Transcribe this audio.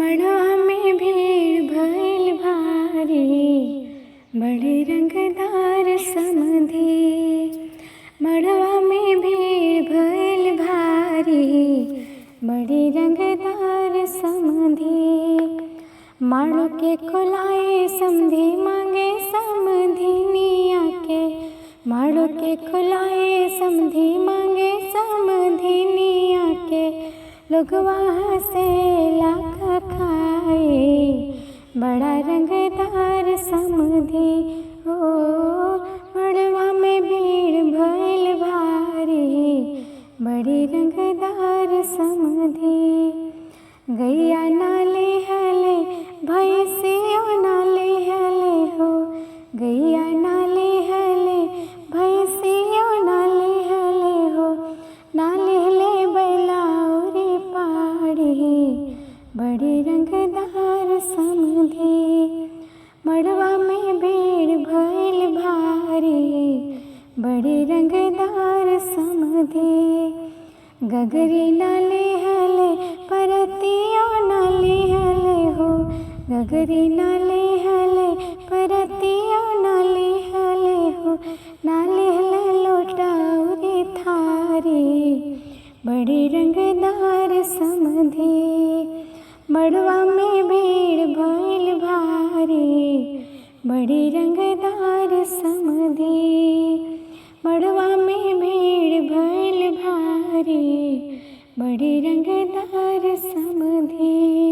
मड़वा में भीड़ भइल भारी, बड़े रंगदार समधी। मड़वा में भीड़ भइल भारी, बड़े रंगदार समधी। माड़ो के खोलाए समधी मांगे समधिनिया के, माड़ो के खोलाए समधी मांगे समधिनिया के। लोगवा हंसेला खाए, बड़ा रंगदार समधी। ओ मड़वा में भीड़ भइल भारी, बड़ी रंगदार समधी। गैया नाले हले भैंसिया नाले हले हो, गैया नाले हले भैंसिया नाले हले हो। नाले हले बैलाउरी पाड़ी, बड़े रंगदार समधी। मड़वा में भीड़ भइल भारी, बड़े रंगदार समधी। गगरी नाले हले परतिया नाले हले हो, गगरी नाले हले परतिया नाले हले हो। नाले हले लोटाउरी थारी, बड़े रंगदार समधी। मड़वा में भीड़ भइल भारी, बड़े रंगदार समधी। मड़वा में भीड़ भइल भारी, बड़े रंगदार समधी।